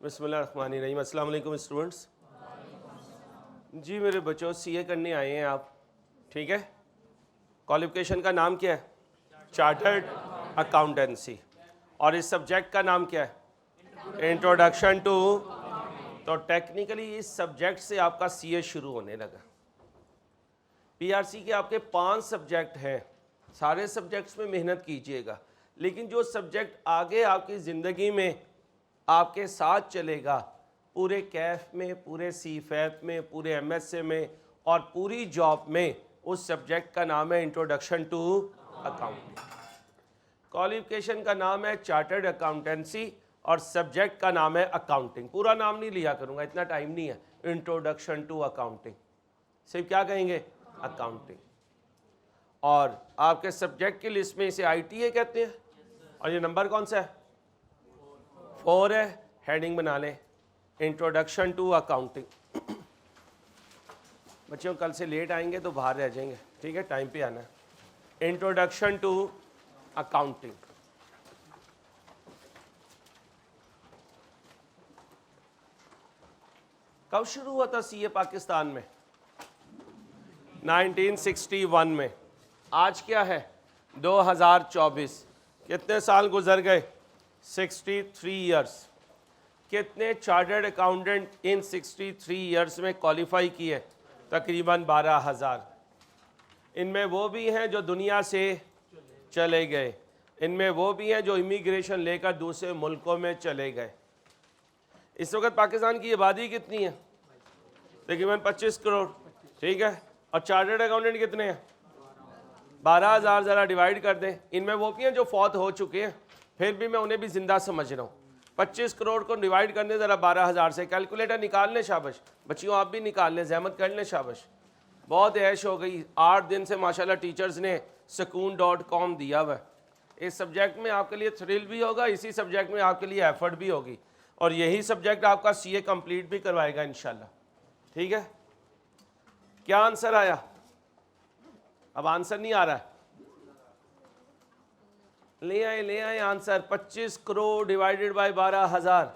बिस्मिल्लाहिर्रहमानिर्रहीम। अस्सलाम वालेकुम स्टूडेंट्स। जी मेरे बच्चों, सीए करने आए हैं आप, ठीक है। क्वालिफिकेशन का नाम क्या है? Chartered accountancy. और इस सब्जेक्ट का नाम क्या है? Introduction to. तो टेक्निकली इस सब्जेक्ट से आपका सीए शुरू होने लगा। पीआरसी के आपके 5 सब्जेक्ट हैं। सारे सब्जेक्ट्स में मेहनत कीजिएगा, लेकिन जो सब्जेक्ट आगे आपकी ज़िंदगी में आपके साथ चलेगा, पूरे कैफ में, पूरे सीफैप में, पूरे एमएसए में और पूरी जॉब में, उस सब्जेक्ट का नाम है इंट्रोडक्शन टू अकाउंटिंग। क्वालिफिकेशन का नाम है चार्टर्ड अकाउंटेंसी और सब्जेक्ट का नाम है अकाउंटिंग। पूरा नाम नहीं लिया करूँगा, इतना टाइम नहीं है। इंट्रोडक्शन टू अकाउंटिंग, सिर्फ क्या कहेंगे? अकाउंटिंग। और आपके सब्जेक्ट की लिस्ट में इसे आईटीए कहते हैं। और ये नंबर कौन सा है? 4 है। हेडिंग बना लें, इंट्रोडक्शन टू अकाउंटिंग। बच्चों कल से लेट आएंगे तो बाहर रह जाएंगे, ठीक है, टाइम पे आना है। Introduction to accounting. कब शुरू हुआ था सीए पाकिस्तान में? 1961 में। आज क्या है? 2024। कितने साल गुजर गए? 63 ईयर्स। कितने चार्टर्ड अकाउंटेंट इन 63 ईयर्स में क्वालिफाई किए? तकरीबन 12,000। इनमें वो भी हैं जो दुनिया से चले गए, इनमें वो भी हैं जो इमिग्रेशन लेकर दूसरे मुल्कों में चले गए। इस वक्त पाकिस्तान की आबादी कितनी है? तकरीबन 25 करोड़, ठीक है। और चार्टर्ड अकाउंटेंट कितने हैं? 12,000। ज़रा डिवाइड कर दें। इनमें वो भी हैं जो फौत हो चुके हैं, फिर भी मैं उन्हें भी जिंदा समझ रहा हूँ। 25 करोड़ को डिवाइड करने ज़रा 12,000 से। कैलकुलेटर निकाल लें, शाबाश बच्चियों, आप भी निकाल लें, जहमत कर लें, शाबाश। बहुत ऐश हो गई। 8 दिन से माशाल्लाह टीचर्स ने sukoon.com दिया हुआ है। इस सब्जेक्ट में आपके लिए थ्रिल भी होगा, इसी सब्जेक्ट में आपके लिए एफर्ट भी होगी, और यही सब्जेक्ट आपका सीए कंप्लीट भी करवाएगा इंशाल्लाह, ठीक है। क्या आंसर आया? अब आंसर नहीं आ रहा है, ले आए आंसर। 25 करोड़ डिवाइडेड बाय 12,000,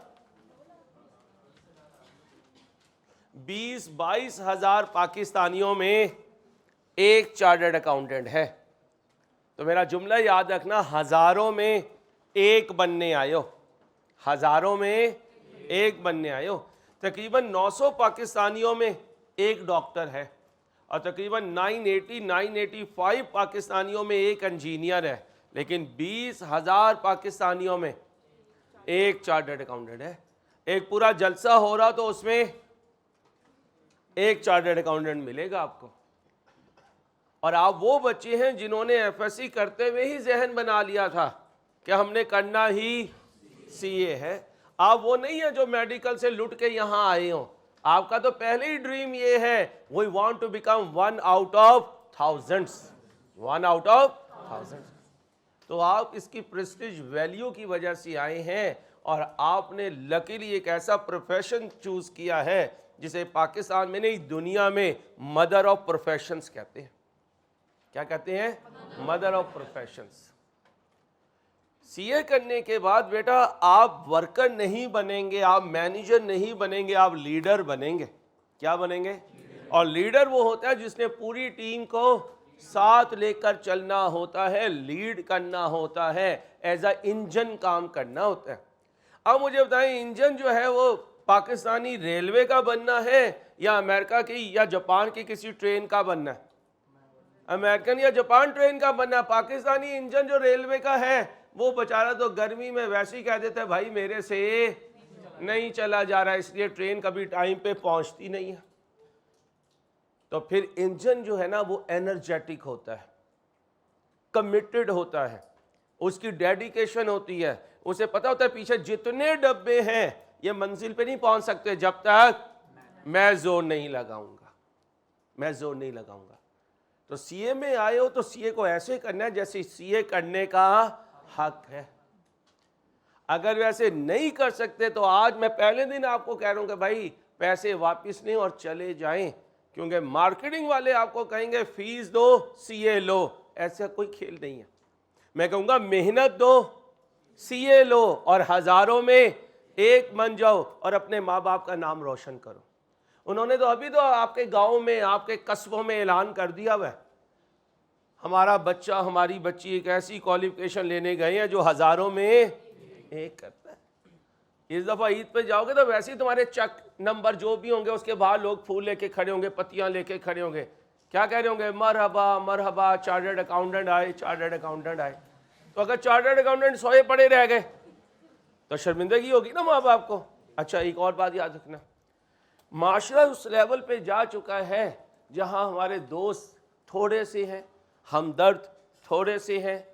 20-22 हजार पाकिस्तानियों में एक चार्टर्ड अकाउंटेंट है। तो मेरा जुमला याद रखना, हजारों में एक बनने आयो, हजारों में एक बनने आयो। तकरीबन 900 पाकिस्तानियों में एक डॉक्टर है, और तकरीबन 985 पाकिस्तानियों में एक इंजीनियर है, लेकिन 20,000 पाकिस्तानियों में एक चार्टर्ड अकाउंटेंट है। एक पूरा जलसा हो रहा तो उसमें एक चार्टर्ड अकाउंटेंट मिलेगा आपको। और आप वो बच्चे हैं जिन्होंने एफएससी करते हुए ही जहन बना लिया था कि हमने करना ही सीए है। आप वो नहीं है जो मेडिकल से लुट के यहाँ आए हो। आपका तो पहले ही ड्रीम ये है, we want to become 1 out of thousands, 1 out of thousands. तो आप इसकी प्रेस्टीज वैल्यू की वजह से आए हैं, और आपने लकीली एक ऐसा प्रोफेशन चूज किया है जिसे पाकिस्तान में नहीं, दुनिया में मदर ऑफ प्रोफेशंस कहते हैं। क्या कहते हैं? Mother of professions. सीए करने के बाद बेटा आप वर्कर नहीं बनेंगे, आप मैनेजर नहीं बनेंगे, आप लीडर बनेंगे। क्या बनेंगे? और लीडर वो होता है जिसने पूरी टीम को साथ लेकर चलना होता है, लीड करना होता है, एज अ इंजन काम करना होता है। अब मुझे बताएं, इंजन जो है वो पाकिस्तानी रेलवे का बनना है या अमेरिका की या जापान की किसी ट्रेन का बनना है? अमेरिकन या जापान ट्रेन का बनना। पाकिस्तानी इंजन जो रेलवे का है वो बेचारा तो गर्मी में वैसे ही कह देता है, भाई मेरे से नहीं चला जा रहा है, इसलिए ट्रेन कभी टाइम पे पहुंचती नहीं है। तो फिर इंजन जो है ना वो एनर्जेटिक होता है, कमिटेड होता है, उसकी डेडिकेशन होती है, उसे पता होता है पीछे जितने डब्बे हैं ये मंजिल पे नहीं पहुंच सकते जब तक मैं जोर नहीं लगाऊंगा, मैं जोर नहीं लगाऊंगा। तो सीए में आए हो तो सीए को ऐसे करना है जैसे सीए करने का हक है। अगर वैसे नहीं कर सकते तो आज मैं पहले दिन आपको कह रहा हूं कि भाई पैसे वापस नहीं और चले जाएं, क्योंकि मार्केटिंग वाले आपको कहेंगे फीस दो, सीए लो। ऐसा कोई खेल नहीं है। मैं कहूंगा मेहनत दो, सीए लो, और हजारों में एक बन जाओ और अपने माँ बाप का नाम रोशन करो। उन्होंने तो अभी तो आपके गांव में, आपके कस्बों में ऐलान कर दिया हुआ है, हमारा बच्चा, हमारी बच्ची एक ऐसी क्वालिफिकेशन लेने गए हैं जो हज़ारों में एक करता है। इस दफ़ा ईद पे जाओगे तो वैसे ही तुम्हारे चेक नंबर जो भी होंगे उसके बाहर लोग फूल लेके खड़े होंगे, पत्तियां लेके खड़े होंगे, क्या कह रहे होंगे? मरहबा मरहबा, चार्टर्ड अकाउंटेंट आए, चार्टर्ड अकाउंटेंट आए। तो अगर चार्टर्ड अकाउंटेंट सोए पड़े रह गए तो शर्मिंदगी होगी ना माँ बाप को। अच्छा, एक और बात याद रखना, माशरा उस लेवल पे जा चुका है जहाँ हमारे दोस्त थोड़े से हैं, हमदर्द थोड़े से हैं।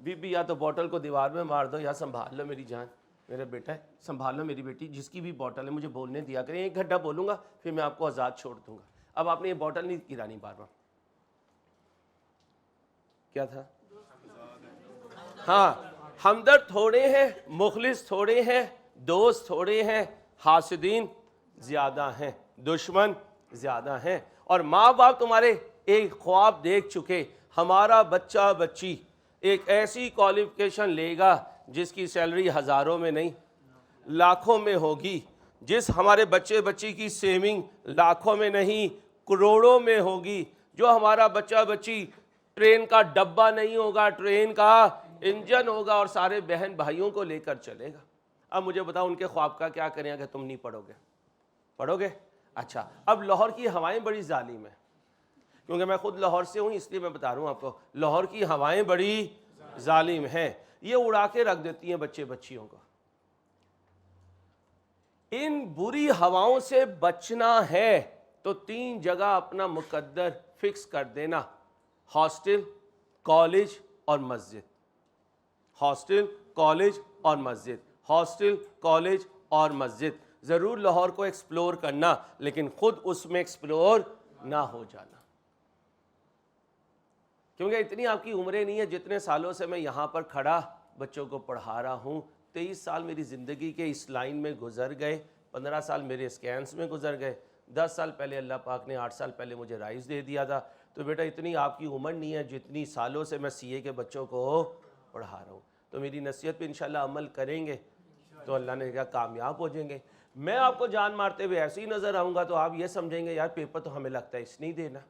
बीबी या तो बोतल को दीवार में मार दो या संभाल लो मेरी जान, मेरा बेटा है, संभाल लो मेरी बेटी, जिसकी भी बोतल है मुझे बोलने दिया करें, एक घंटा बोलूँगा फिर मैं आपको आज़ाद छोड़ दूँगा। अब आपने ये बोतल नहीं गिरानी बार बार। क्या था? हाँ, हमदर्द थोड़े हैं, मुखलिस थोड़े हैं, दोस्त थोड़े हैं, हासिदीन ज़्यादा हैं, दुश्मन ज़्यादा हैं। और माँ बाप तुम्हारे एक ख्वाब देख चुके, हमारा बच्चा बच्ची एक ऐसी क्वालिफिकेशन लेगा जिसकी सैलरी हज़ारों में नहीं लाखों में होगी, जिस हमारे बच्चे बच्ची की सेविंग लाखों में नहीं करोड़ों में होगी, जो हमारा बच्चा बच्ची ट्रेन का डब्बा नहीं होगा, ट्रेन का इंजन होगा और सारे बहन भाइयों को लेकर चलेगा। अब मुझे बताओ उनके ख्वाब का क्या करें अगर तुम नहीं पढ़ोगे? पढ़ोगे? अच्छा, अब लाहौर की हवाएं बड़ी जालिम है, क्योंकि मैं खुद लाहौर से हूँ इसलिए मैं बता रहा हूँ आपको, लाहौर की हवाएं बड़ी जालिम हैं, ये उड़ा के रख देती हैं बच्चे बच्चियों को। इन बुरी हवाओं से बचना है तो 3 जगह अपना मुकद्दर फिक्स कर देना, हॉस्टल, कॉलेज और मस्जिद। हॉस्टल, कॉलेज और मस्जिद, हॉस्टल, कॉलेज और मस्जिद। ज़रूर लाहौर को एक्सप्लोर करना, लेकिन खुद उसमें एक्सप्लोर ना हो जाना, क्योंकि इतनी आपकी उम्रें नहीं है। जितने सालों से मैं यहाँ पर खड़ा बच्चों को पढ़ा रहा हूँ, 23 साल मेरी ज़िंदगी के इस लाइन में गुजर गए, 15 साल मेरे स्कैंस में गुजर गए, 10 साल पहले अल्लाह पाक ने 8 साल पहले मुझे राइज़ दे दिया था। तो बेटा इतनी आपकी उम्र नहीं है जितनी सालों से मैं सीए के बच्चों को पढ़ा रहा हूँ। तो मेरी नसीहत पे इंशाल्लाह अमल करेंगे तो अल्लाह ने कहा कामयाब हो जाएंगे। मैं आपको जान मारते हुए ऐसे ही नज़र आऊँगा तो आप ये समझेंगे यार पेपर तो हमें लगता है इसने ही देना।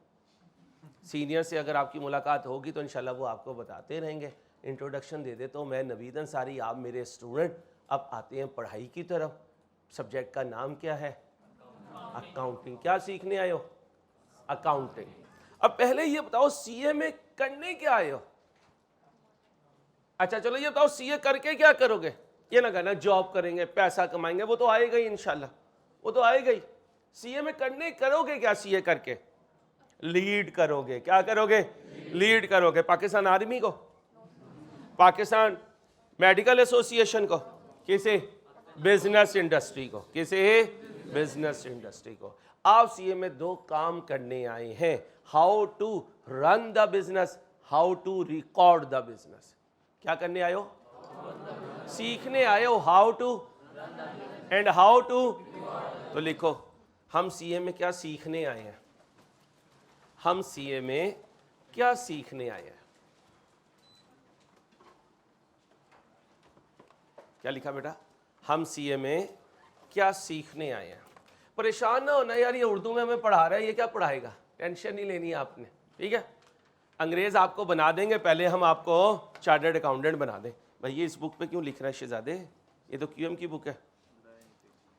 सीनियर से अगर आपकी मुलाकात होगी तो इंशाल्लाह वो आपको बताते रहेंगे। इंट्रोडक्शन दे दे तो मैं नवीद अंसारी, आप मेरे स्टूडेंट। अब आते हैं पढ़ाई की तरफ। सब्जेक्ट का नाम क्या है? अकाउंटिंग। क्या सीखने आए हो? अकाउंटिंग। अब पहले ये बताओ सीए में करने क्या आए हो? अच्छा चलो ये बताओ सीए करके क्या करोगे? ये ना कहना जॉब करेंगे पैसा कमाएंगे, वो तो आएगा ही इंशाल्लाह, वो तो आएगा ही। सीए में करने करोगे क्या? सीए करके लीड करोगे। क्या करोगे? लीड करोगे। पाकिस्तान आर्मी को, पाकिस्तान मेडिकल एसोसिएशन को, किसे? बिजनेस इंडस्ट्री को। किसे? बिजनेस इंडस्ट्री को। आप सीए में 2 काम करने आए हैं, how to run the business, how to record the business. क्या करने आए हो? सीखने आए हो how to and how to. तो लिखो हम सीए में क्या सीखने आए हैं। हम सीए में क्या सीखने आए हैं? क्या लिखा बेटा? हम सीए में क्या सीखने आए हैं। परेशान ना होना यार, ये उर्दू में हमें पढ़ा रहा है, ये क्या पढ़ाएगा, टेंशन नहीं लेनी आपने, ठीक है। अंग्रेज आपको बना देंगे, पहले हम आपको चार्टर्ड अकाउंटेंट बना दें। भाई ये इस बुक पे क्यों लिख रहा है शहजादे? ये तो क्यूएम की बुक है,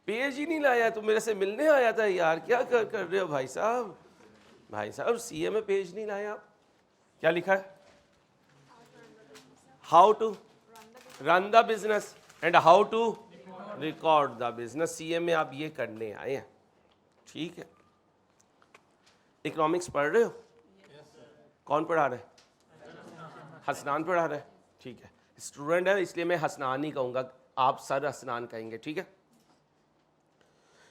पेज ही नहीं लाया। तो मेरे से मिलने आया था यार, क्या कर रहे हो भाई साहब? भाई साहब सीए में पेज नहीं लाए आप। क्या लिखा है? How to run the business and how to record the business. CA में आप ये करने आए हैं, ठीक है। इकोनॉमिक्स पढ़ रहे हो? कौन पढ़ा रहे? हसनान पढ़ा रहे, ठीक है। स्टूडेंट है इसलिए मैं हसनान ही कहूँगा, आप सर हसनान कहेंगे, ठीक है।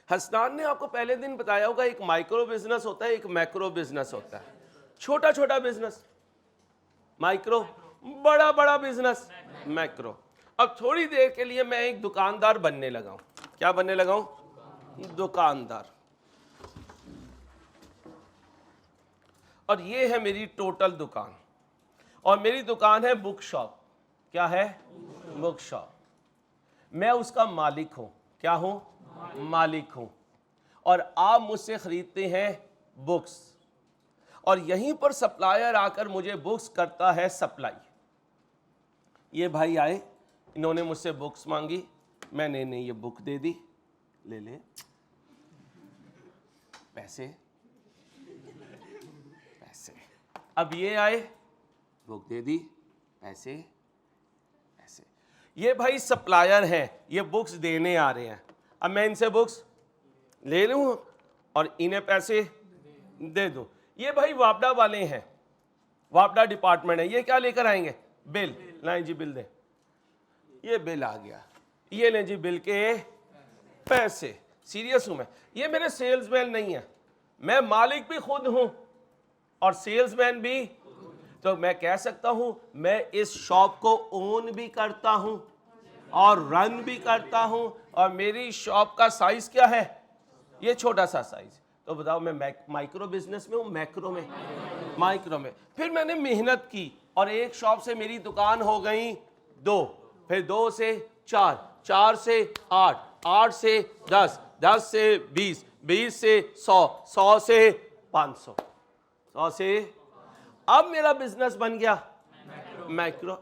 हसनान ने आपको पहले दिन बताया होगा एक माइक्रो बिजनेस होता है, एक मैक्रो बिजनेस होता है। छोटा छोटा बिजनेस माइक्रो, बड़ा बड़ा बिजनेस मैक्रो। अब थोड़ी देर के लिए मैं एक दुकानदार बनने लगा हूं। क्या बनने लगा हूं? दुकानदार। और ये है मेरी टोटल दुकान, और मेरी दुकान है बुक शॉप। क्या है? Book shop. मैं उसका मालिक हूं। क्या हूं? मालिक हूं। और आप मुझसे खरीदते हैं बुक्स, और यहीं पर सप्लायर आकर मुझे बुक्स करता है सप्लाई। ये भाई आए, इन्होंने मुझसे बुक्स मांगी, मैंने इन्हें ये बुक दे दी, ले ले पैसे पैसे। अब ये आए, बुक दे दी, पैसे पैसे। ये भाई सप्लायर हैं, ये बुक्स देने आ रहे हैं। अब मैं इनसे बुक्स ले लूं और इन्हें पैसे दे दूं। ये भाई वापडा वाले हैं, वापडा डिपार्टमेंट है। ये क्या लेकर आएंगे? बिल। लाएं जी बिल दें। ये बिल आ गया, ये लें जी बिल के पैसे। सीरियस हूं मैं, ये मेरे सेल्समैन नहीं है, मैं मालिक भी खुद हूं और सेल्समैन भी। तो मैं कह सकता हूं मैं इस शॉप को ओन भी करता हूं और रन भी करता हूं, और मेरी शॉप का साइज क्या है? ये छोटा सा साइज। तो बताओ मैं माइक्रो बिजनेस में हूं, मैक्रो में? माइक्रो में। फिर मैंने मेहनत की और एक शॉप से मेरी दुकान हो गई 2, फिर 2 से 4, 4 से 8, 8 से 10, 10 से 20, 20 से 100, 100 से 500, 100 से। अब मेरा बिजनेस बन गया मैक्रो।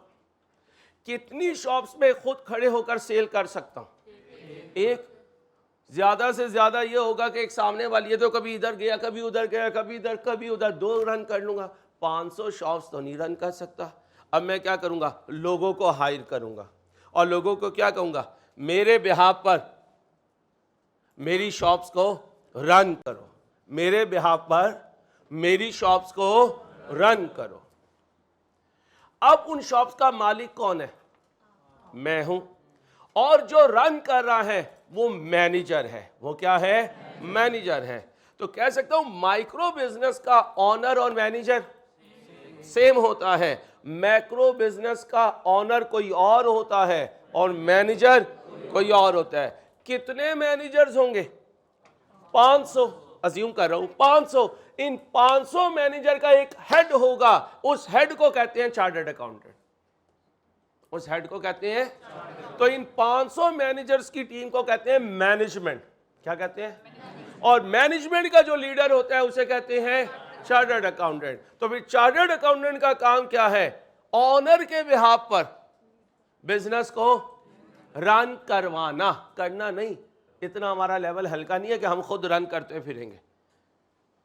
कितनी शॉप्स में खुद खड़े होकर सेल कर सकता हूं? एक। ज्यादा से ज्यादा ये होगा कि एक सामने वाली है तो कभी इधर गया, कभी उधर गया, कभी इधर कभी उधर, 2 रन कर लूंगा। 500 शॉप्स तो नहीं रन कर सकता। अब मैं क्या करूंगा? लोगों को हायर करूंगा और लोगों को क्या कहूंगा? मेरे बिहाफ पर मेरी शॉप्स को रन करो, मेरे बिहाफ पर मेरी शॉप्स को रन करो। अब उन शॉप्स का मालिक कौन है? मैं हूं। और जो रन कर रहा है वो मैनेजर है। वो क्या है? मैनेजर है। तो कह सकता हूं माइक्रो बिजनेस का ऑनर और मैनेजर सेम होता है, मैक्रो बिजनेस का ऑनर कोई और होता है और मैनेजर कोई और होता है। कितने मैनेजर्स होंगे? 500, अज्यूम कर रहा हूं 500। इन 500 मैनेजर का एक हेड होगा, उस हेड को कहते हैं चार्टर्ड अकाउंटेंट। उस हेड को कहते हैं, तो इन 500 मैनेजर्स की टीम को कहते हैं मैनेजमेंट। क्या कहते हैं? और मैनेजमेंट का जो लीडर होता है उसे कहते हैं चार्टर्ड अकाउंटेंट। तो फिर चार्टर्ड अकाउंटेंट का काम क्या है? ऑनर के बिहाफ पर बिजनेस को रन करवाना, करना नहीं। इतना हमारा लेवल हल्का नहीं है कि हम खुद रन करते फिरेंगे।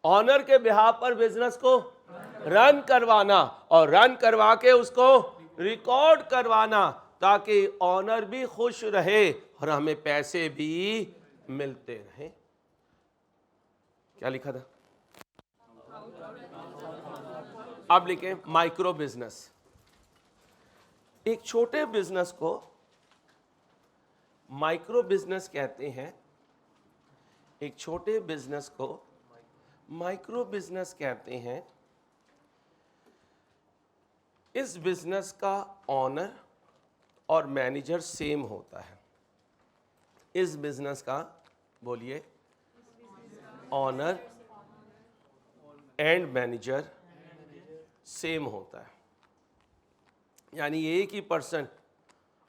ऑनर के बिहाफ पर बिजनेस को रन करवाना और रन करवा के उसको रिकॉर्ड करवाना, ताकि ऑनर भी खुश रहे और हमें पैसे भी मिलते रहे। क्या लिखा था? अब लिखें माइक्रो बिजनेस। एक छोटे बिजनेस को माइक्रो बिजनेस कहते हैं, एक छोटे बिजनेस को माइक्रो बिजनेस कहते हैं। इस बिजनेस का ऑनर और मैनेजर सेम होता है। इस बिजनेस का, बोलिए, ऑनर एंड मैनेजर सेम होता है। यानी एक ही पर्सन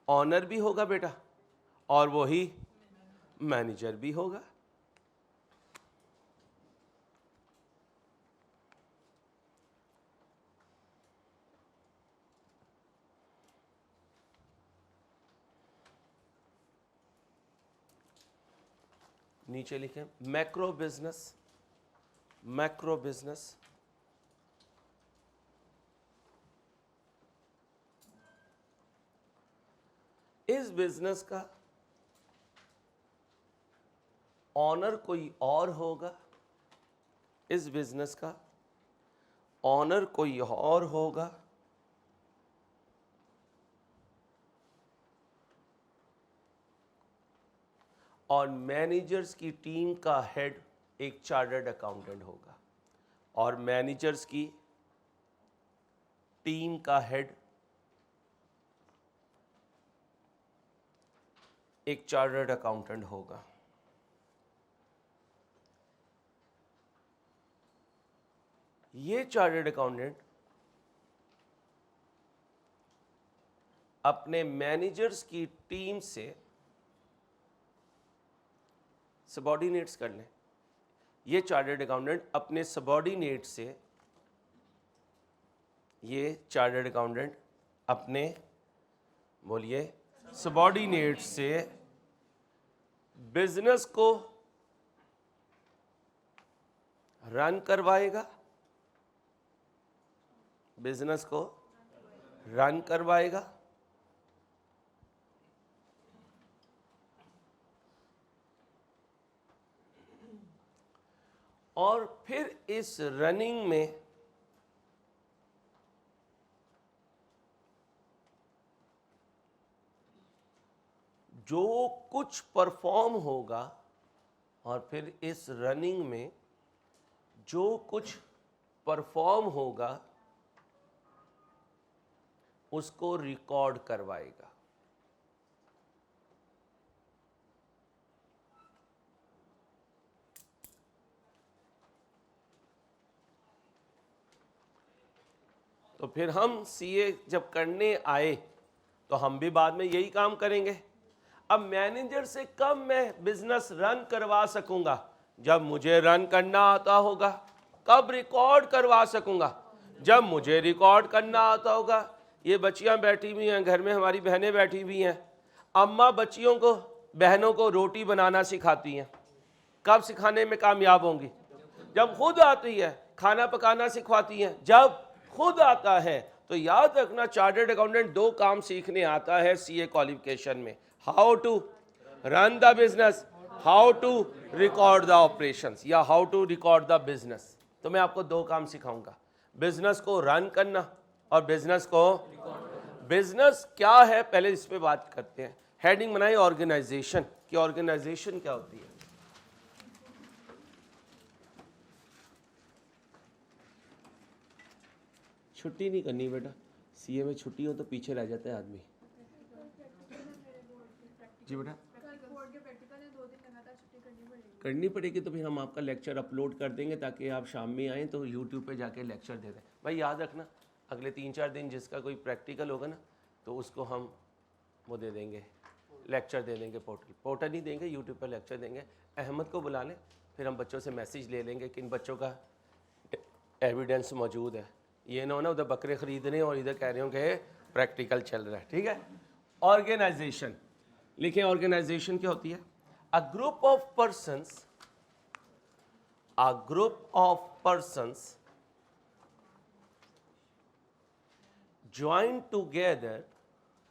ऑनर भी होगा बेटा और वही मैनेजर भी होगा। नीचे लिखें मैक्रो बिजनेस। मैक्रो बिजनेस इस बिजनेस का ऑनर कोई और होगा, इस बिजनेस का ऑनर कोई और होगा और मैनेजर्स की टीम का हेड एक चार्टर्ड अकाउंटेंट होगा और मैनेजर्स की टीम का हेड एक चार्टर्ड अकाउंटेंट होगा। ये चार्टर्ड अकाउंटेंट अपने मैनेजर्स की टीम से सबॉर्डिनेट्स कर लें। ये चार्टर्ड अकाउंटेंट अपने सबॉर्डिनेट से, ये चार्टर्ड अकाउंटेंट अपने, बोलिए, सबॉर्डिनेट से बिजनेस को रन करवाएगा, बिजनेस को रन करवाएगा। और फिर इस रनिंग में जो कुछ परफॉर्म होगा, और फिर इस रनिंग में जो कुछ परफॉर्म होगा उसको रिकॉर्ड करवाएगा। तो फिर हम सीए जब करने आए तो हम भी बाद में यही काम करेंगे। अब मैनेजर से कब मैं बिजनेस रन करवा सकूंगा? जब मुझे रन करना आता होगा। कब रिकॉर्ड करवा सकूंगा? जब मुझे रिकॉर्ड करना आता होगा। ये बच्चियां बैठी हुई हैं घर में, हमारी बहनें बैठी हुई हैं, अम्मा बच्चियों को, बहनों को रोटी बनाना सिखाती हैं। कब सिखाने में कामयाब होंगी? जब खुद आती है। खाना पकाना सिखवाती हैं जब खुद आता है। तो याद रखना, चार्टर्ड अकाउंटेंट दो काम सीखने आता है सीए क्वालिफिकेशन में, how to run the business, how to record the operations, या how to record the business. तो मैं आपको दो काम सिखाऊंगा, बिजनेस को रन करना और बिजनेस को, बिजनेस क्या है पहले इस पे बात करते हैं। हेडिंग बनाई ऑर्गेनाइजेशन की। ऑर्गेनाइजेशन क्या होती है? छुट्टी नहीं करनी बेटा, सीए में छुट्टी हो तो पीछे रह जाता है आदमी। जी बेटा, करनी पड़ेगी। तो फिर हम आपका लेक्चर अपलोड कर देंगे ताकि आप शाम में आएँ तो यूट्यूब पे जाके लेक्चर दे दें। भाई याद रखना, अगले 3-4 दिन जिसका कोई प्रैक्टिकल होगा ना, तो उसको हम वो दे देंगे, लेक्चर दे देंगे। पोर्टल नहीं देंगे, यूट्यूब पर लेक्चर देंगे। अहमद को बुला लें, फिर हम बच्चों से मैसेज ले लेंगे कि इन बच्चों का एविडेंस मौजूद है। ये ना हो ना उधर बकरे खरीद रहे हैं और इधर कह रहे हो कि प्रैक्टिकल चल रहा है। ठीक है। ऑर्गेनाइजेशन लिखें। ऑर्गेनाइजेशन क्या होती है? A group of persons, a group of persons join together,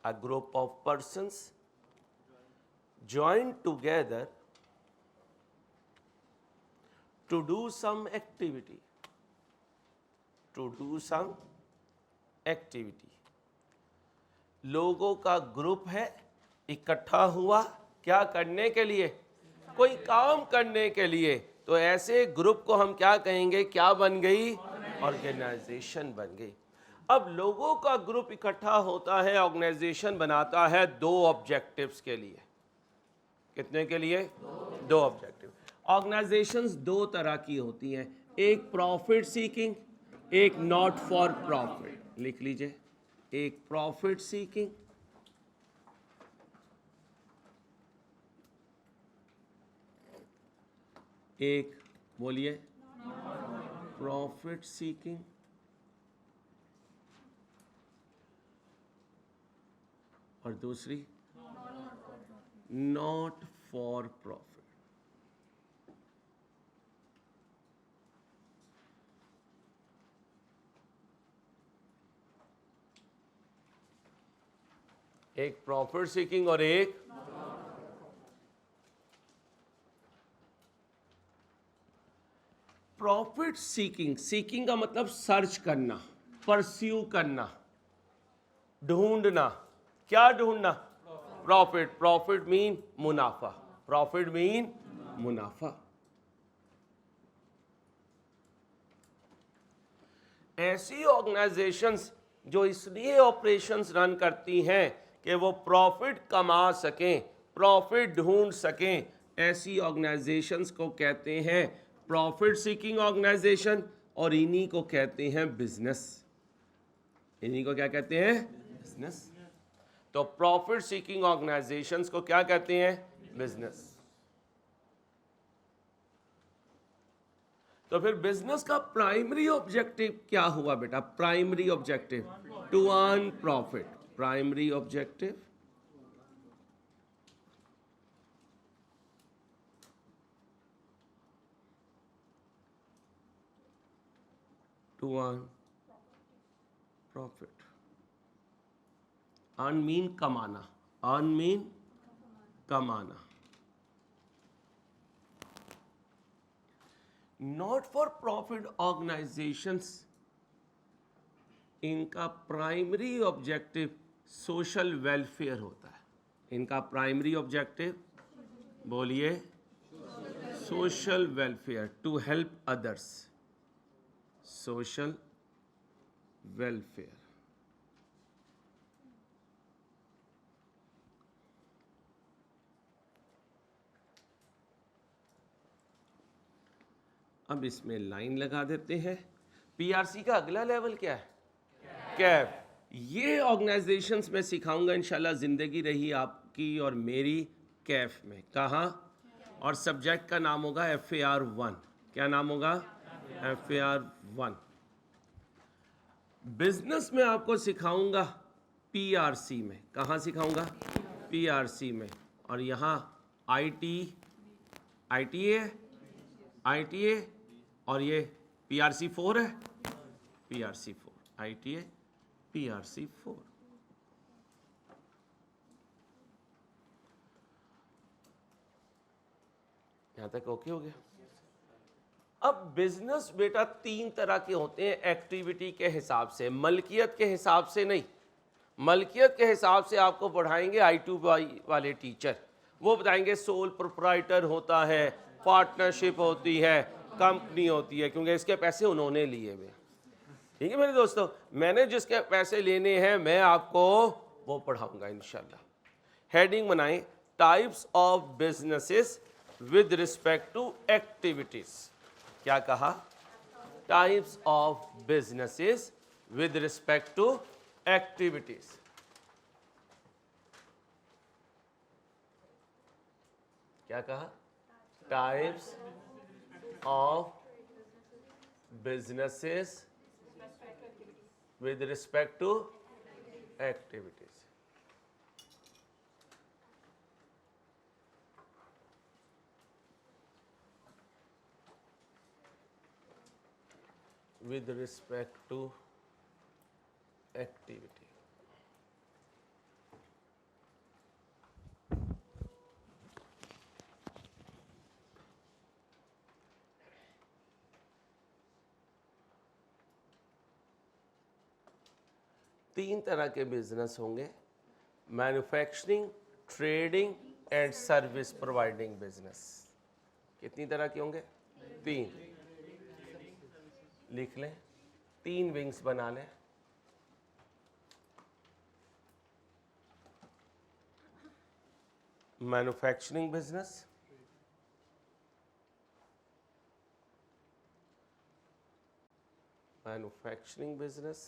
a group of persons join together to do some activity, to do some activity। लोगों का ग्रुप है, इकट्ठा हुआ क्या करने के लिए? कोई काम करने के लिए। तो ऐसे ग्रुप को हम क्या कहेंगे? क्या बन गई? ऑर्गेनाइजेशन बन गई। अब लोगों का ग्रुप इकट्ठा होता है, ऑर्गेनाइजेशन बनाता है दो ऑब्जेक्टिव्स के लिए। कितने के लिए? दो ऑब्जेक्टिव। ऑर्गेनाइजेशंस दो तरह की होती हैं, एक प्रॉफिट सीकिंग, एक नॉट फॉर प्रॉफिट। लिख लीजिए, एक प्रॉफिट सीकिंग, एक, बोलिए, प्रॉफिट सीकिंग, और दूसरी नॉट फॉर प्रॉफिट। एक प्रॉफिट सीकिंग और एक, प्रॉफिट सीकिंग, सीकिंग का मतलब सर्च करना, परस्यू करना, ढूंढना। क्या ढूंढना? प्रॉफिट। प्रॉफिट मीन मुनाफा, प्रॉफिट मीन मुनाफा। ऐसी ऑर्गेनाइजेशंस जो इसलिए ऑपरेशंस रन करती हैं कि वो प्रॉफिट कमा सकें, प्रॉफिट ढूंढ सकें, ऐसी ऑर्गेनाइजेशंस को कहते हैं प्रॉफिट सीकिंग ऑर्गेनाइजेशन, और इन्हीं को कहते हैं बिजनेस। इन्हीं को क्या कहते हैं? बिजनेस। तो प्रॉफिट सीकिंग ऑर्गेनाइजेशंस को क्या कहते हैं? बिजनेस। तो फिर बिजनेस का प्राइमरी ऑब्जेक्टिव क्या हुआ बेटा? Primary objective to earn profit. Primary objective to earn profit. Earn mean कमाना, अर्न मीन कमाना। नॉट फॉर प्रॉफिट ऑर्गेनाइजेशंस, इनका प्राइमरी ऑब्जेक्टिव सोशल वेलफेयर होता है। इनका प्राइमरी ऑब्जेक्टिव बोलिए social welfare, to help others, social welfare. अब इसमें line लगा देते हैं। पीआरसी का अगला लेवल क्या है? कैफ। ये ऑर्गेनाइजेशंस में सिखाऊंगा इंशाल्लाह, जिंदगी रही आपकी और मेरी कैफ में। कहाँ? और सब्जेक्ट का नाम होगा FAR1। क्या नाम होगा? FAR1। बिजनेस में आपको सिखाऊंगा पीआरसी में। कहाँ सिखाऊंगा? पीआरसी में। और यहाँ ITA और ये PRC4 है, PRC4, ITA PRC4। यहां तक ओके हो गया? अब बिजनेस बेटा 3 तरह के होते हैं एक्टिविटी के हिसाब से, मलकियत के हिसाब से नहीं। मलकियत के हिसाब से आपको पढ़ाएंगे I2 वाले टीचर। वो बताएंगे सोल प्रोप्राइटर होता है, पार्टनरशिप होती है, कंपनी होती है, क्योंकि इसके पैसे उन्होंने लिए हुए। ठीक है मेरे दोस्तों, मैंने जिसके पैसे लेने हैं मैं आपको वो पढ़ाऊंगा इंशाल्लाह। हेडिंग बनाएं, types of businesses with respect to activities. क्या कहा? Types of businesses with respect to activities. क्या कहा? Types of businesses with respect to activities। with respect to activity। तीन तरह के बिजनेस होंगे, manufacturing, trading and service providing business. कितनी तरह के होंगे? 3। लिख लें, 3 विंग्स बना लें। Manufacturing business, manufacturing business,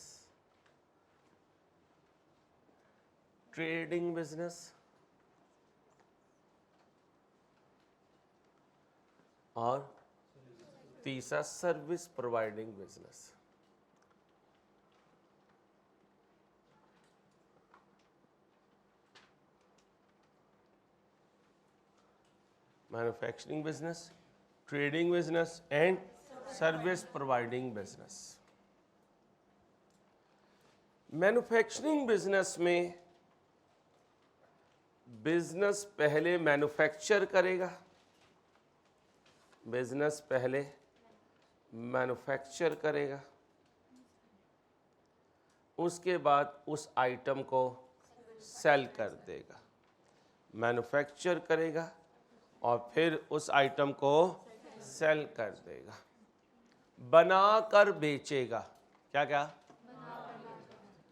trading business और तीसरा service providing business. Manufacturing business, trading business and service providing business. Manufacturing business में बिजनेस पहले मैन्युफैक्चर करेगा, बिजनेस पहले मैन्युफैक्चर करेगा, उसके बाद उस आइटम को सेल कर देगा। मैन्युफैक्चर करेगा और फिर उस आइटम को सेल कर देगा, बनाकर बेचेगा। क्या क्या?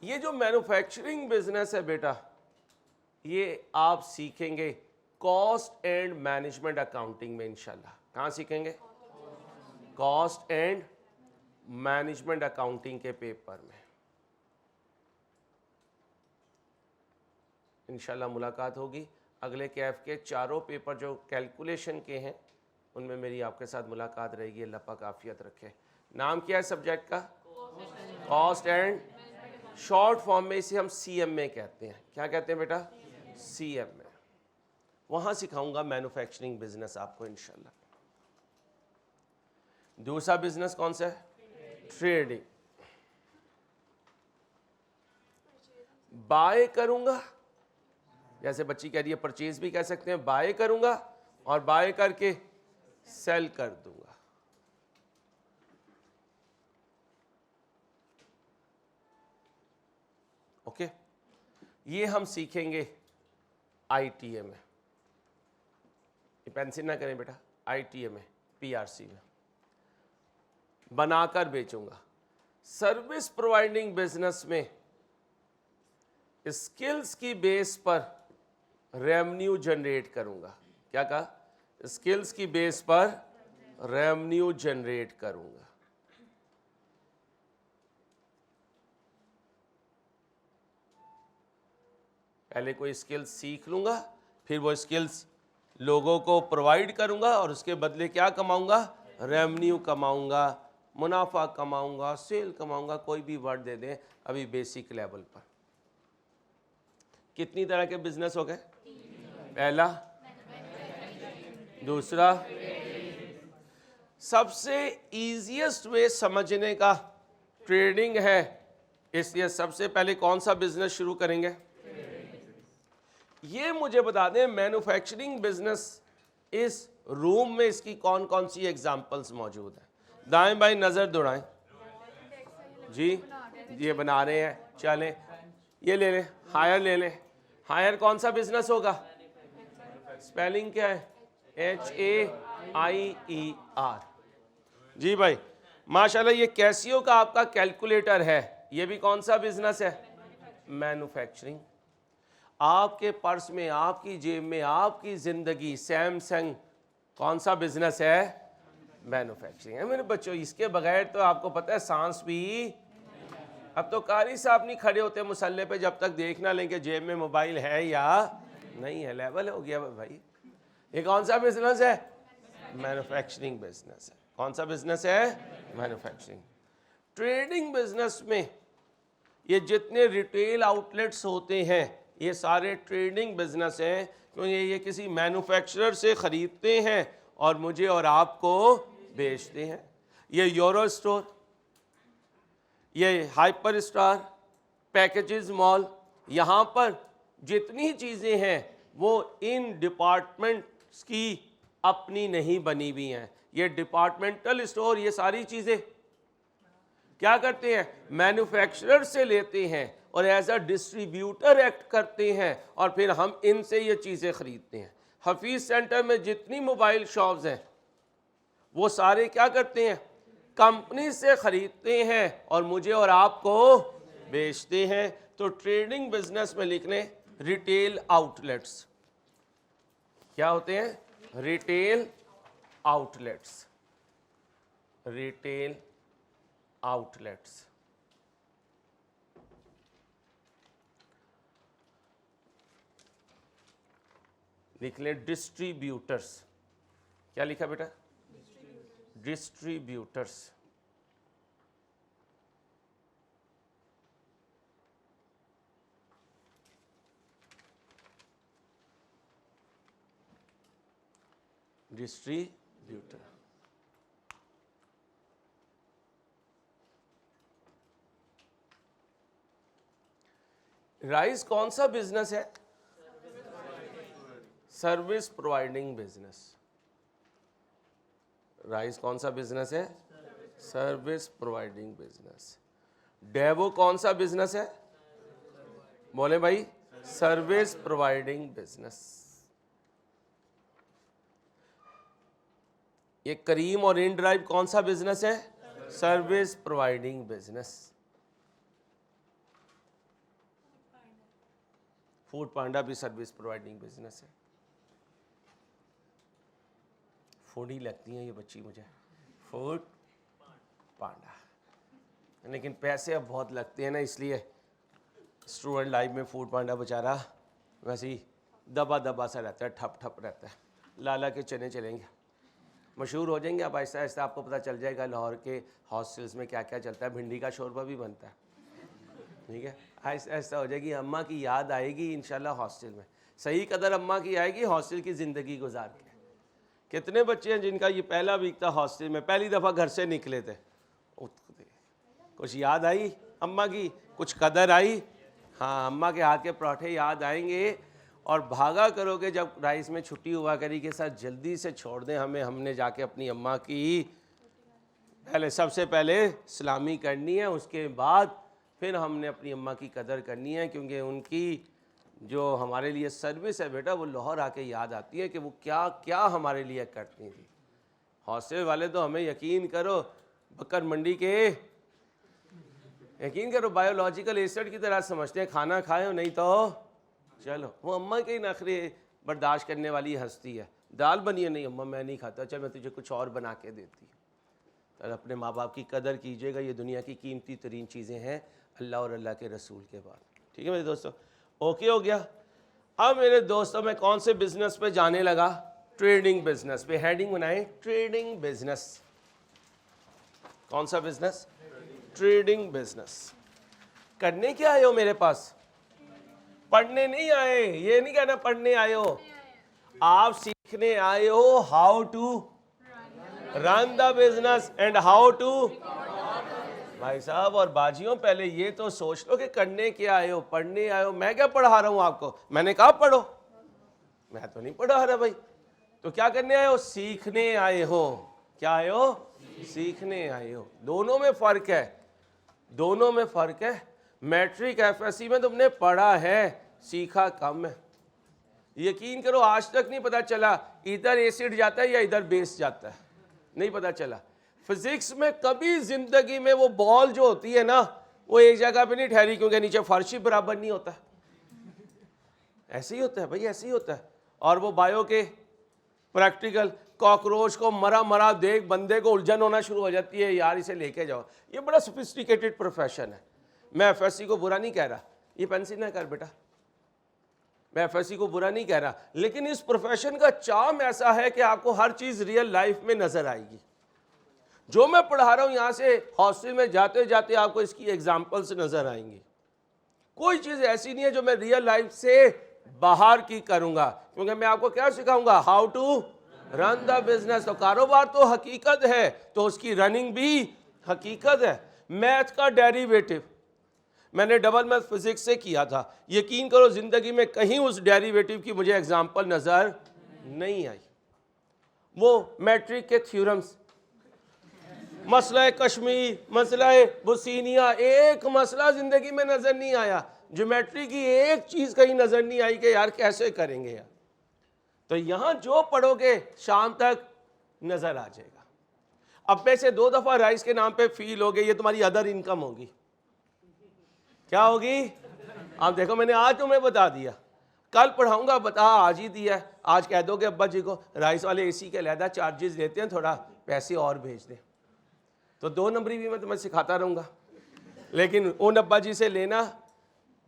ये जो मैन्युफैक्चरिंग बिजनेस है बेटा, ये आप सीखेंगे कॉस्ट एंड मैनेजमेंट अकाउंटिंग में इंशाल्लाह। कहाँ सीखेंगे? कॉस्ट एंड मैनेजमेंट अकाउंटिंग के पेपर में इंशाल्लाह मुलाकात होगी। अगले कैफ के चारों पेपर जो कैलकुलेशन के हैं उनमें मेरी आपके साथ मुलाकात रहेगी। अल्लाह पाक आफियत रखे। नाम क्या है सब्जेक्ट का? कॉस्ट एंड, शॉर्ट फॉर्म में इसे हम CMA कहते हैं। क्या कहते हैं बेटा? CMA। वहाँ सिखाऊंगा मैन्युफैक्चरिंग बिजनेस आपको इंशाल्लाह। दूसरा बिजनेस कौन सा है? ट्रेडिंग। बाय करूंगा, जैसे बच्ची कह रही है परचेज भी कह सकते हैं, बाय करूंगा और बाय करके सेल कर दूंगा। ओके, ये हम सीखेंगे ITA में। ये पेंसिल ना करें बेटा, ITA में, PRC में। बनाकर बेचूंगा। सर्विस प्रोवाइडिंग बिजनेस में स्किल्स की बेस पर रेवेन्यू जनरेट करूंगा। क्या कहा? स्किल्स की बेस पर रेवेन्यू जनरेट करूंगा। पहले कोई स्किल्स सीख लूंगा, फिर वो स्किल्स लोगों को प्रोवाइड करूंगा और उसके बदले क्या कमाऊंगा? रेवेन्यू कमाऊंगा, मुनाफा कमाऊंगा, सेल कमाऊंगा। कोई भी वर्ड दे दें अभी बेसिक लेवल पर। कितनी तरह के बिजनेस हो गए? पहला, दूसरा, सबसे इजीएस्ट वे समझने का ट्रेडिंग है, इसलिए सबसे पहले कौन सा बिजनेस शुरू करेंगे? ये मुझे बता दें मैन्युफैक्चरिंग बिजनेस इस रूम में इसकी कौन कौन सी एग्जांपल्स मौजूद हैं? दाएं बाएं नजर दौड़ाएं जी। ये बना रहे हैं, चलें ये ले लें, हायर ले लें। हायर कौन सा बिजनेस होगा? स्पेलिंग क्या है? HAIER। जी भाई माशाल्लाह। ये कैसियो का आपका कैलकुलेटर है, ये भी कौन सा बिजनेस है? मैन्युफैक्चरिंग। आपके पर्स में, आपकी जेब में, आपकी जिंदगी, सैमसंग कौन सा बिजनेस है? मैन्युफैक्चरिंग है मेरे बच्चों। इसके बगैर तो आपको पता है सांस भी। अब तो कारी साहब नहीं खड़े होते मुसल्ले पे जब तक देख ना लें कि जेब में मोबाइल है या नहीं है। लेवल हो गया भाई। ये कौन सा बिजनेस है? मैन्युफैक्चरिंग बिजनेस है। कौन सा बिजनेस है? मैन्युफैक्चरिंग। ट्रेडिंग बिजनेस में ये जितने रिटेल आउटलेट्स होते हैं ये सारे ट्रेडिंग बिजनेस हैं, क्योंकि ये किसी मैन्युफैक्चरर से खरीदते हैं और मुझे और आपको बेचते हैं। ये यूरो स्टोर, ये हाइपर स्टार, पैकेजेस मॉल, यहाँ पर जितनी चीज़ें हैं वो इन डिपार्टमेंट्स की अपनी नहीं बनी हुई हैं। ये डिपार्टमेंटल स्टोर ये सारी चीज़ें क्या करते हैं? मैन्युफैक्चरर से लेते हैं और एज अ डिस्ट्रीब्यूटर एक्ट करते हैं और फिर हम इनसे ये चीज़ें खरीदते हैं। हफीज सेंटर में जितनी मोबाइल शॉप्स हैं वो सारे क्या करते हैं? कंपनी से खरीदते हैं और मुझे और आपको बेचते हैं। तो ट्रेडिंग बिजनेस में लिख लें रिटेल आउटलेट्स। क्या होते हैं? Retail outlets. Retail outlets. लिख लें डिस्ट्रीब्यूटर्स। क्या लिखा बेटा? डिस्ट्रीब्यूटर्स। डिस्ट्रीब्यूटर। राइस कौन सा बिजनेस है? Service providing business. राइस कौन सा बिजनेस है? Service providing business. डेवो कौन सा बिजनेस है? बोले भाई, सर्विस प्रोवाइडिंग बिजनेस। ये करीम और इन ड्राइव कौन सा बिजनेस है? Service providing business. फूड पांडा भी सर्विस प्रोवाइडिंग बिजनेस है। फूड ही लगती है ये बच्ची मुझे, फूड पांडा। लेकिन पैसे अब बहुत लगते हैं ना, इसलिए स्टूडेंट लाइफ में फूड पांडा बेचारा वैसे ही दबा दबा सा रहता है, ठप ठप रहता है। लाला के चने चलेंगे। मशहूर हो जाएंगे आप आहिस्ता आहिस्ता, आपको पता चल जाएगा लाहौर के हॉस्टल्स में क्या क्या चलता है। भिंडी का शोरबा भी बनता है, ठीक है। आहिस्ता आहिस्ता हो जाएगी, अम्मा की याद आएगी इंशाल्लाह हॉस्टल में। सही कदर अम्मा की आएगी हॉस्टल की ज़िंदगी गुजार के। कितने बच्चे हैं जिनका ये पहला वीक था हॉस्टल में, पहली दफ़ा घर से निकले थे, कुछ याद आई अम्मा की, कुछ कदर आई। हाँ, अम्मा के हाथ के पराठे याद आएंगे और भागा करोगे जब राइस में छुट्टी हुआ करी के साथ, जल्दी से छोड़ दें हमें, हमने जाके अपनी अम्मा की पहले सबसे पहले सलामी करनी है, उसके बाद फिर हमने अपनी अम्मा की कदर करनी है, क्योंकि उनकी जो हमारे लिए सर्विस है बेटा, वो लाहौर आके याद आती है कि वो क्या क्या हमारे लिए करती थी। हॉस्टल वाले तो हमें यकीन करो बकर मंडी के, यकीन करो बायोलॉजिकल एसिड की तरह समझते हैं, खाना खाए हो नहीं तो चलो। वो अम्मा के ही नखरे बर्दाश्त करने वाली हस्ती है। दाल बनी है, नहीं अम्मा मैं नहीं खाता, चल मैं तुझे कुछ और बना के देती हूँ। तो अपने माँ बाप की कदर कीजिएगा, ये दुनिया की कीमती तरीन चीज़ें हैं अल्लाह और अल्लाह के रसूल के बाद। ठीक है मेरे दोस्तों, ओके हो गया। अब मेरे दोस्तों मैं कौन से बिजनेस पे जाने लगा? ट्रेडिंग बिजनेस पे। हेडिंग बनाए ट्रेडिंग बिजनेस। कौन सा बिजनेस? Trading business. करने क्या आए हो मेरे पास? पढ़ने नहीं आए, ये नहीं कहना पढ़ने आए हो, आप सीखने आए हो how to run the business and how to. भाई साहब और बाजियों, पहले ये तो सोच लो कि करने क्या आए हो, पढ़ने आए हो। मैं क्या पढ़ा रहा हूं आपको? मैंने कहा पढ़ो, मैं तो नहीं पढ़ा रहा भाई। तो क्या करने आए हो? सीखने आए हो। क्या आए हो? सीखने आए हो। दोनों में फर्क है, दोनों में फर्क है। मैट्रिक एफएससी में तुमने पढ़ा है, सीखा कम है। यकीन करो आज तक नहीं पता चला इधर एसिड जाता है या इधर बेस जाता है, नहीं पता चला। फिजिक्स में कभी जिंदगी में वो बॉल जो होती है ना, वो एक जगह पे नहीं ठहरी, क्योंकि नीचे फर्श ही बराबर नहीं होता। ऐसे ही होता है भाई, ऐसे ही होता है। और वो बायो के प्रैक्टिकल, कॉकरोच को मरा मरा देख बंदे को उलझन होना शुरू हो जाती है, यार इसे लेके जाओ। ये बड़ा सोफिस्टिकेटेड प्रोफेशन है। मैं एफएससी को बुरा नहीं कह रहा, ये पेंसिल ना कर बेटा, मैं एफएससी को बुरा नहीं कह रहा, लेकिन इस प्रोफेशन का चार्म ऐसा है कि आपको हर चीज रियल लाइफ में नजर आएगी। जो मैं पढ़ा रहा हूं यहां से हॉस्टल में जाते जाते आपको इसकी एग्जाम्पल्स नजर आएंगी। कोई चीज ऐसी नहीं है जो मैं रियल लाइफ से बाहर की करूंगा, क्योंकि मैं आपको क्या सिखाऊंगा? How to run the business. तो कारोबार तो हकीकत है, तो उसकी रनिंग भी हकीकत है। मैथ का डेरिवेटिव मैंने डबल मैथ फिजिक्स से किया था, यकीन करो जिंदगी में कहीं उस डेरिवेटिव की मुझे एग्जाम्पल नजर नहीं आई। वो मैट्रिक के थ्योरम्स, मसला कश्मीर, मसला बुसीनिया, एक मसला जिंदगी में नजर नहीं आया। ज्योमेट्री की एक चीज कहीं नजर नहीं आई कि यार कैसे करेंगे यार। तो यहां जो पढ़ोगे शाम तक नजर आ जाएगा। अब में से 2 दफा राइस के नाम पे फील हो गई, ये तुम्हारी अदर इनकम होगी। क्या होगी? आप देखो मैंने आज तुम्हें बता दिया, कल पढ़ाऊंगा बता आज ही दिया। आज कह दोगे अब्बा जी को राइस वाले एसी के अलहदा चार्जेस देते हैं, थोड़ा पैसे और भेज दें, तो 2 नंबरी भी मैं तुम्हें सिखाता रहूँगा। लेकिन उन अब्बा जी से लेना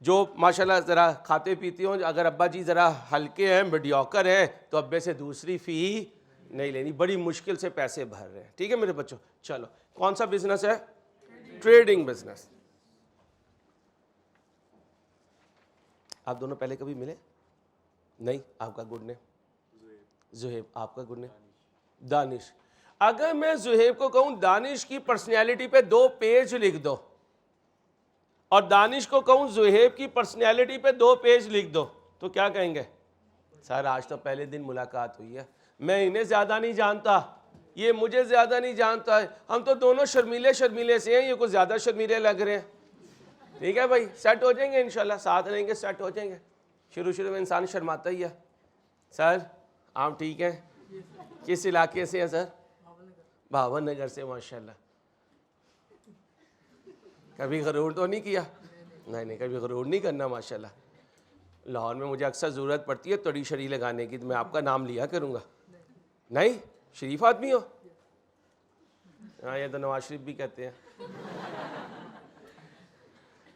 जो माशाल्लाह ज़रा खाते पीते हों। अगर अब्बा जी ज़रा हल्के हैं, मीडियोकर हैं, तो अब्बे से दूसरी फ़ी नहीं लेनी, बड़ी मुश्किल से पैसे भर रहे हैं। ठीक है मेरे बच्चों, चलो कौन सा बिजनेस है? Trading business. आप दोनों पहले कभी मिले? नहीं। आपका गुड नेम? जुहेब। आपका गुड नेम? दानिश। अगर मैं जुहेब को कहूं दानिश की पर्सनैलिटी पे 2 पेज लिख दो, और दानिश को कहूं जुहेब की पर्सनैलिटी पे 2 पेज लिख दो, तो क्या कहेंगे? सर आज तो पहले दिन मुलाकात हुई है, मैं इन्हें ज़्यादा नहीं जानता, ये मुझे ज़्यादा नहीं जानता है, हम तो दोनों शर्मीले शर्मीले से हैं, ये कुछ ज़्यादा शर्मीले लग रहे हैं। ठीक है भाई, सेट हो जाएंगे इंशाल्लाह, साथ रहेंगे सेट हो जाएंगे। शुरू में इंसान शर्माता ही है। सर आप ठीक हैं? किस इलाके से हैं सर? भावन नगर से। माशाल्लाह। कभी गरूर तो नहीं किया? नहीं, कभी गरूर नहीं करना। माशाल्लाह लाहौर में मुझे अक्सर ज़रूरत पड़ती है तड़ी शरी लगाने की, तो मैं आपका नाम लिया करूँगा। नहीं, शरीफ आदमी हो। हाँ, ये तो नवाज शरीफ भी कहते हैं।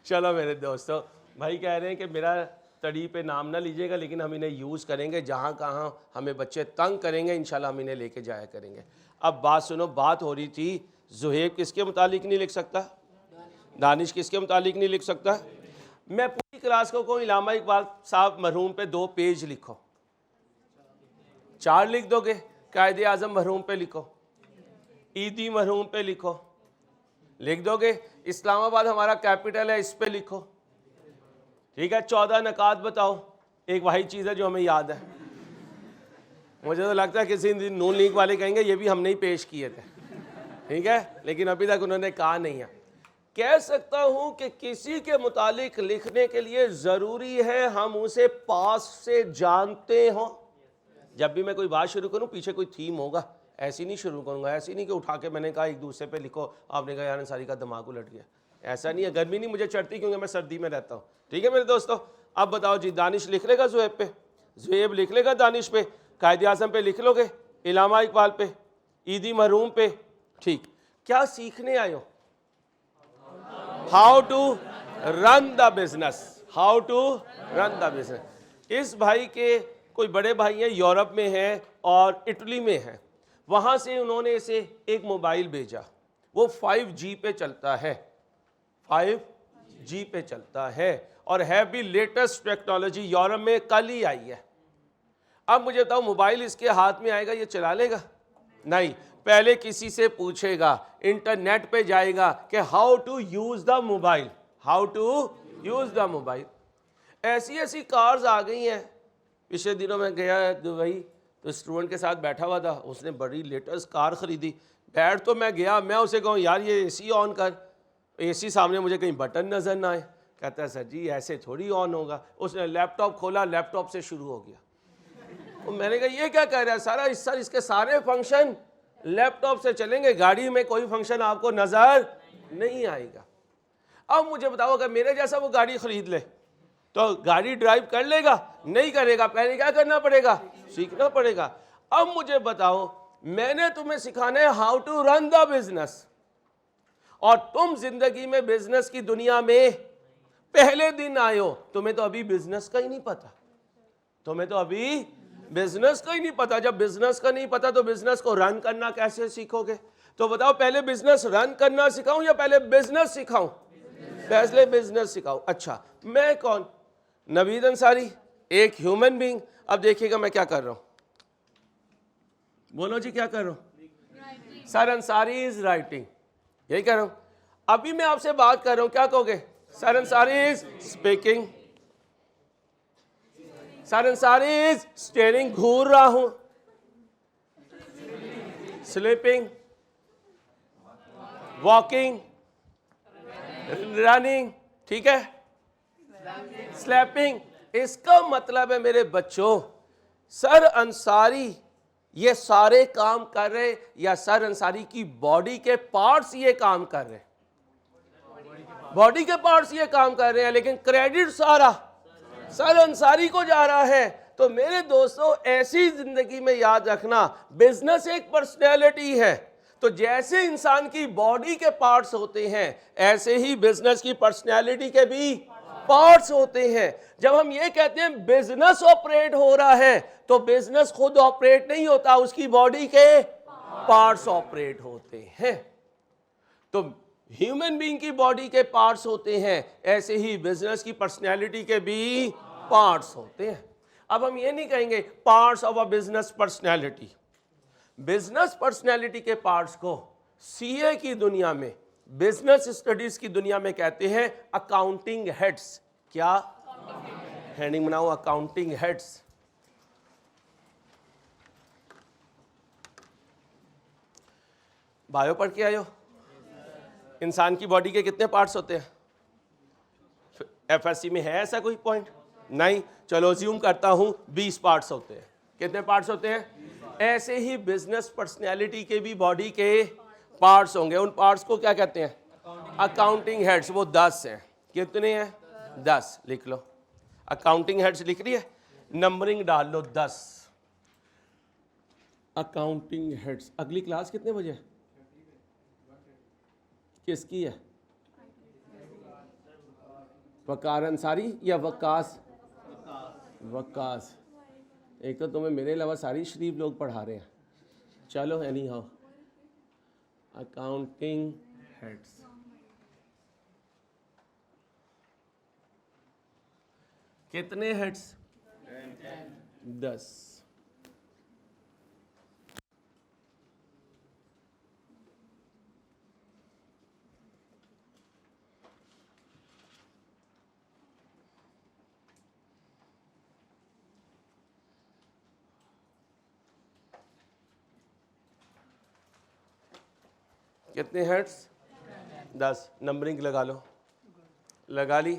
चलो मेरे दोस्तों, भाई कह रहे हैं कि मेरा स्टडी पे नाम ना लीजिएगा, लेकिन हम इन्हें यूज़ करेंगे, जहाँ कहाँ हमें बच्चे तंग करेंगे इंशाल्लाह हम इन्हें लेके जाया करेंगे। अब बात सुनो, बात हो रही थी ज़ुहैब किसके मुतालिक नहीं लिख सकता, दानिश किसके मुतालिक नहीं लिख सकता। मैं पूरी क्लास को कहूँ इल्लामा इकबाल साहब मरहूम पे 2 पेज लिखो, 4 लिख दोगे? कायदे आज़म मरहूम पे लिखो, ईदी मरहूम पे लिखो, लिख दोगे? इस्लामाबाद हमारा कैपिटल है, इस पे लिखो, ठीक है। 14 नकात बताओ, एक वही चीज़ है जो हमें याद है। मुझे तो लगता है किसी दिन नून लीग वाले कहेंगे ये भी हमने ही पेश किए थे, ठीक है, लेकिन अभी तक उन्होंने कहा नहीं है। कह सकता हूं कि किसी के मुतालिक लिखने के लिए ज़रूरी है हम उसे पास से जानते हों। जब भी मैं कोई बात शुरू करूं पीछे कोई थीम होगा, ऐसी नहीं शुरू करूंगा, ऐसी नहीं कि उठा के मैंने कहा एक दूसरे पे लिखो, आपने कहा यार अंसारी का दिमाग उलट गया, ऐसा नहीं है। गर्मी नहीं मुझे चढ़ती क्योंकि मैं सर्दी में रहता हूँ, ठीक है मेरे दोस्तों। अब बताओ जी, दानिश लिख लेगा ज़ुहैब पे, ज़ुहैब लिख लेगा दानिश पे, कायदे आज़म पे लिख लोगे, इल्लामा इकबाल पे, ईदी मरहूम पे, ठीक। क्या सीखने आए हो? How to run the business, how to run the business. इस भाई के कोई बड़े भाई हैं, यूरोप में हैं और इटली में हैं, वहाँ से उन्होंने इसे एक मोबाइल भेजा, वो 5G पे चलता है, 5G पे चलता है और है भी लेटेस्ट टेक्नोलॉजी, यूरोप में कल ही आई है। अब मुझे बताओ, मोबाइल इसके हाथ में आएगा, ये चला लेगा? नहीं, पहले किसी से पूछेगा, इंटरनेट पे जाएगा कि how to use the mobile, how to use the mobile. ऐसी ऐसी कार्स आ गई हैं। पिछले दिनों में गया दुबई, तो स्टूडेंट के साथ बैठा हुआ था, उसने बड़ी लेटेस्ट कार खरीदी। बैठ तो मैं गया, मैं उसे कहूँ यार ये एसी ऑन कर, एसी सामने मुझे कहीं बटन नजर ना आए। कहता है सर जी ऐसे थोड़ी ऑन होगा। उसने लैपटॉप खोला, लैपटॉप से शुरू हो गया। तो मैंने कहा ये क्या कह रहा है सारा, सर इसके सारे फंक्शन लैपटॉप से चलेंगे, गाड़ी में कोई फंक्शन आपको नजर नहीं आएगा। अब मुझे बताओ, अगर मेरे जैसा वो गाड़ी खरीद ले तो गाड़ी ड्राइव कर लेगा? नहीं करेगा। पहले क्या करना पड़ेगा? सीखना पड़ेगा। अब मुझे बताओ, मैंने तुम्हें सिखाना है how to run the business, और तुम जिंदगी में बिजनेस की दुनिया में पहले दिन आए हो, तुम्हें तो अभी बिजनेस का ही नहीं पता, तुम्हें तो अभी बिजनेस का ही नहीं पता। जब बिजनेस का नहीं पता तो बिजनेस को रन करना कैसे सीखोगे? तो बताओ, पहले बिजनेस रन करना सिखाऊं या पहले बिजनेस सिखाऊं? पहले बिजनेस सिखाओ। अच्छा, मैं कौन? नवीद अंसारी, एक ह्यूमन बीइंग। अब देखिएगा मैं क्या कर रहा हूं, बोलो जी क्या कर रहा हूं? सर अंसारी इज राइटिंग, यही कर रहा हूं। अभी मैं आपसे बात कर रहा हूं, क्या कहोगे? Sir Ansari is speaking, sir Ansari is steering, घूर रहा हूं, स्लीपिंग, वॉकिंग, रनिंग, ठीक है, स्लैपिंग। इसका मतलब है मेरे बच्चों, सर अंसारी ये सारे काम कर रहे, या सर अंसारी की बॉडी के पार्ट्स ये काम कर रहे? बॉडी के पार्ट्स ये काम कर रहे हैं, लेकिन क्रेडिट सारा सर अंसारी को जा रहा है। तो मेरे दोस्तों, ऐसी जिंदगी में याद रखना, बिजनेस एक पर्सनैलिटी है। तो जैसे इंसान की बॉडी के पार्ट्स होते हैं, ऐसे ही बिजनेस की पर्सनैलिटी के भी पार्ट्स होते हैं। जब हम ये कहते हैं बिजनेस ऑपरेट हो रहा है, तो बिजनेस खुद ऑपरेट नहीं होता, उसकी बॉडी के पार्ट्स ऑपरेट होते हैं। तो ह्यूमन बीइंग की बॉडी के पार्ट्स होते हैं, ऐसे ही बिजनेस की पर्सनैलिटी के भी पार्ट्स होते हैं। अब हम ये नहीं कहेंगे parts of a business personality. Business personality के पार्ट्स को सीए की दुनिया में, बिजनेस स्टडीज की दुनिया में कहते हैं अकाउंटिंग हेड्स। क्या? हेडिंग बनाओ, अकाउंटिंग हेड्स। बायो पढ़ के आए हो? इंसान की बॉडी के कितने पार्ट्स होते हैं? एफएससी में है ऐसा कोई पॉइंट? नहीं। चलो अज्यूम करता हूं 20 पार्ट्स होते हैं। कितने पार्ट्स होते हैं? ऐसे ही बिजनेस पर्सनैलिटी के भी बॉडी के पार्ट्स होंगे। उन पार्ट्स को क्या कहते हैं? Accounting heads. वो 10 हैं। कितने हैं? 10। लिख लो, अकाउंटिंग हेड्स लिख रही है, नंबरिंग डाल लो 10 अकाउंटिंग हेड्स। अगली क्लास कितने बजे? किसकी है? वकार अंसारी या वकास? वक्कास, एक तो तुम्हें मेरे अलावा सारी शरीफ लोग पढ़ा रहे हैं। चलो एनी हाउ, अकाउंटिंग हेड्स। कितने हेड्स? 10। कितने हेड्स? 10। नंबरिंग लगा लो। लगा ली।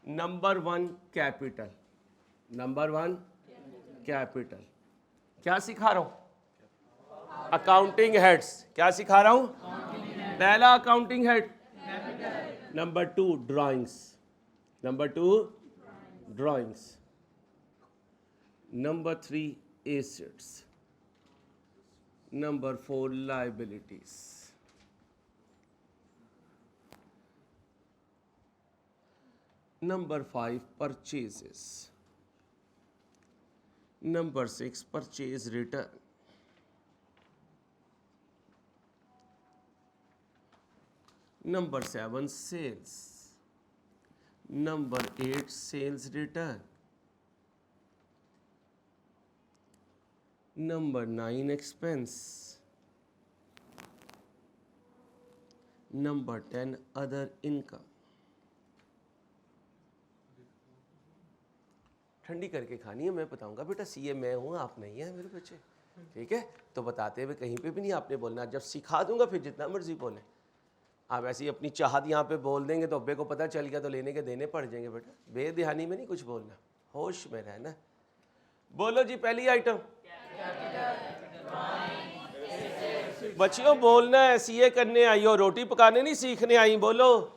Number 1 capital. Number 1 capital. क्या सिखा रहा हूं? Accounting heads. क्या सिखा रहा हूं? पहला accounting head. Number 2 drawings. Number 2 drawings. Number 3 assets. Number 4 liabilities. Number 5 purchases. Number 6 purchase return. Number 7 sales. Number 8 sales return. Number 9 expense. Number 10 other income. ठंडी करके खानी है, मैं बताऊंगा बेटा। सीए मैं हूं, आप नहीं है मेरे बच्चे, ठीक है? तो बताते हुए कहीं पे भी नहीं आपने बोलना। जब सिखा दूंगा फिर जितना मर्जी बोले। आप ऐसी अपनी चाहत यहाँ पे बोल देंगे तो अब्बे को पता चल गया तो लेने के देने पड़ जाएंगे बेटा। बेध्यानी में नहीं कुछ बोलना, होश में रहना। बोलो जी पहली आइटम। बच्चियों बोलना है, सीए करने आई हो, रोटी पकाने नहीं सीखने आई। बोलो।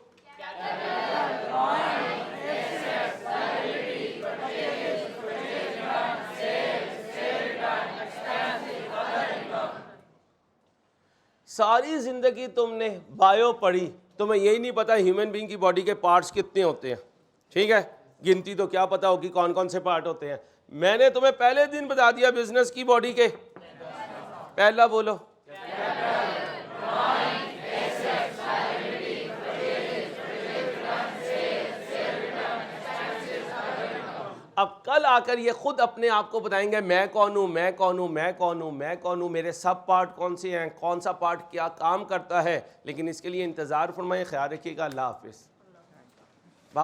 सारी जिंदगी तुमने बायो पढ़ी, तुम्हें यही नहीं पता ह्यूमन बीइंग की बॉडी के पार्ट्स कितने होते हैं, ठीक है? गिनती तो क्या पता होगी कौन कौन से पार्ट होते हैं। मैंने तुम्हें पहले दिन बता दिया बिजनेस की बॉडी के। पहला बोलो। अब कल आकर ये खुद अपने आप को बताएंगे मैं कौन हूं, मैं कौन हूं, मैं कौन हूं, मैं कौन हूं, मेरे सब पार्ट कौन से हैं, कौन सा पार्ट क्या काम करता है। लेकिन इसके लिए इंतजार फरमाइए। ख्याल रखिएगा। अल्लाह हाफिज़।